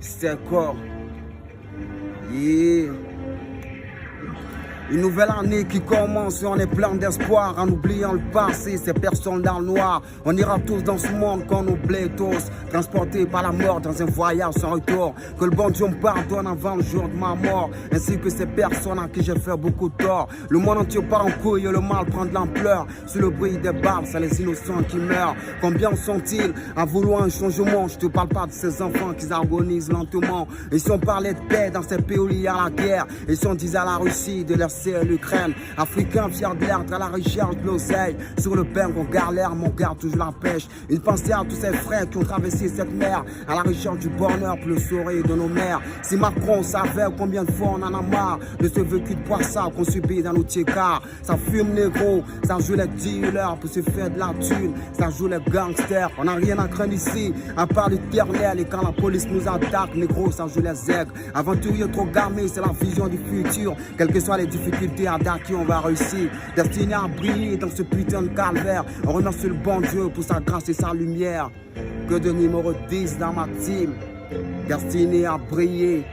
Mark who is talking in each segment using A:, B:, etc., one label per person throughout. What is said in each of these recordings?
A: C'est corps. Yeah. Une nouvelle année qui commence et on est plein d'espoir en oubliant le passé, ces personnes dans le noir. On ira tous dans ce monde qu'on oublie tous, transportés par la mort dans un voyage sans retour. Que le bon Dieu me pardonne avant le jour de ma mort, ainsi que ces personnes à qui j'ai fait beaucoup de tort. Le monde entier part en couille et le mal prend de l'ampleur. Sous le bruit des balles, c'est les innocents qui meurent. Combien sont-ils à vouloir un changement? Je te parle pas de ces enfants qui agonisent lentement. Ils sont parlés de paix dans ces pays où il y a la guerre. Ils sont disent à la Russie de leur l'Ukraine, Africains fiers de l'être à la recherche de l'oseille. Sur le pain on galère, mais on garde toujours la pêche. Une pensée à tous ces frères qui ont traversé cette mer, à la recherche du bonheur pour le sourire de nos mères. Si Macron savait combien de fois on en a marre de ce vécu de poisson qu'on subit dans nos tiers-quarts. Ça fume négro, ça joue les dealers pour se faire de la thune, ça joue les gangsters. On n'a rien à craindre ici, à part l'éternel. Et quand la police nous attaque, négro, ça joue les aigles. Aventurier trop gamé, c'est la vision du futur. Quelles que soient les difficultés à Daki, on va réussir. Destiné à briller dans ce putain de calvaire. On remercie le bon Dieu pour sa grâce et sa lumière. Que de numéro 10 dans ma team. Destiné à briller.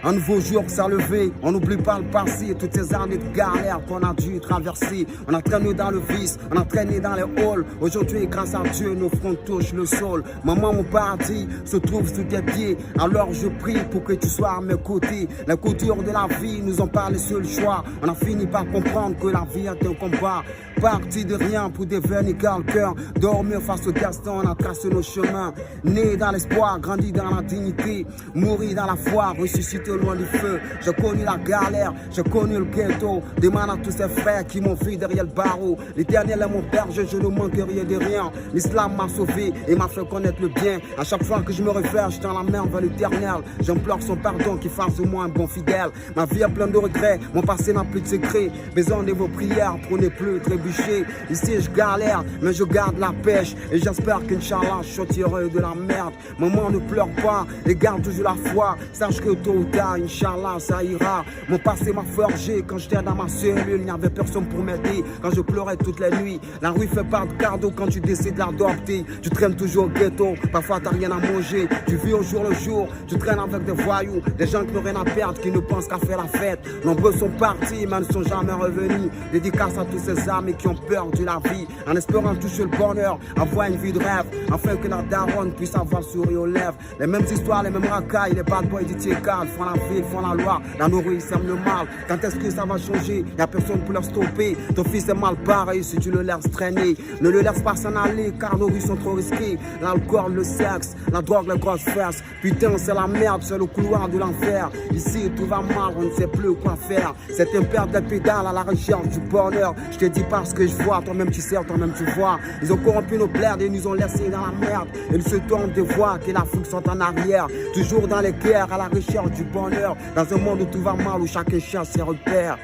A: Un nouveau jour s'est levé, on n'oublie pas le passé, toutes ces années de galère qu'on a dû traverser. On a traîné dans le vice, on a traîné dans les halls. Aujourd'hui, grâce à Dieu, nos fronts touchent le sol. Maman, mon paradis se trouve sous tes pieds. Alors je prie pour que tu sois à mes côtés. Les coutures de la vie nous ont pas le seul choix. On a fini par comprendre que la vie est un combat. Parti de rien pour devenir quelqu'un. Dormir face au destin, on a tracé nos chemins. Né dans l'espoir, grandi dans la dignité. Mourir dans la foi, ressuscité loin du feu. J'ai connu la galère, j'ai connu le ghetto. Demande à tous ces frères qui m'ont vu derrière le barreau. L'Éternel est mon berger, je ne manquerai de rien. L'islam m'a sauvé et m'a fait connaître le bien. À chaque fois que je me réfère, je tends la main vers l'Éternel. J'implore son pardon qui fasse de moi un bon fidèle. Ma vie est pleine de regrets, mon passé n'a plus de secret. Besoin de vos prières pour ne plus trébucher. Ici je galère, mais je garde la pêche. Et j'espère qu'Inch'Allah je sortirai de la merde. Maman, ne pleure pas et garde toujours la foi. Sache que tôt ou tard, Inch'Allah, ça ira. Mon passé m'a forgé. Quand j'étais dans ma cellule, il n'y avait personne pour m'aider. Quand je pleurais toutes les nuits, la rue fait pas de cadeau quand tu décides de l'adopter. Tu traînes toujours au ghetto, parfois t'as rien à manger. Tu vis au jour le jour, tu traînes avec des voyous, des gens qui n'ont rien à perdre, qui ne pensent qu'à faire la fête. Nombreux sont partis, mais ne sont jamais revenus. Dédicace à tous ces amis qui ont perdu la vie, en espérant toucher le bonheur, avoir une vie de rêve, afin que la daronne puisse avoir le sourire aux lèvres. Les mêmes histoires, les mêmes racailles, les bad boys du Tiekal font la ville, font la loi, la nourriture sème le mal. Quand est-ce que ça va changer? Y'a personne pour leur stopper. Ton fils est mal pareil si tu le laisses traîner. Ne le laisse pas s'en aller car nos rues sont trop risquées. L'alcool, le sexe, la drogue, les grosses fesses. Putain, c'est la merde, c'est le couloir de l'enfer. Ici tout va mal, on ne sait plus quoi faire. C'est un père de pédale à la recherche du bonheur. Je te dis parce que je vois, toi-même tu sais, toi-même tu vois. Ils ont corrompu nos bleds et nous ont laissés dans la merde. Ils se tournent de voir que la foule sont en arrière. Toujours dans les guerres à la recherche du bonheur. Dans un monde où tout va mal, où chacun cherche ses repères.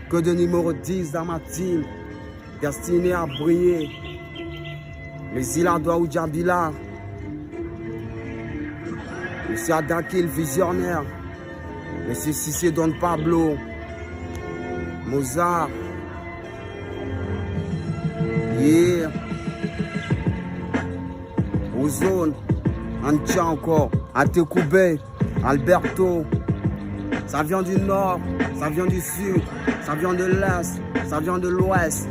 A: Que de numéro 10 dans ma team, destiné à briller. Les Iladoua ou Djabila. Monsieur Adaki, le visionnaire. Monsieur Cissé Don Pablo. Mozart. Yeah. Ozone. Antia encore. Atekoubé. Alberto. Ça vient du nord, ça vient du sud, ça vient de l'est, ça vient de l'ouest.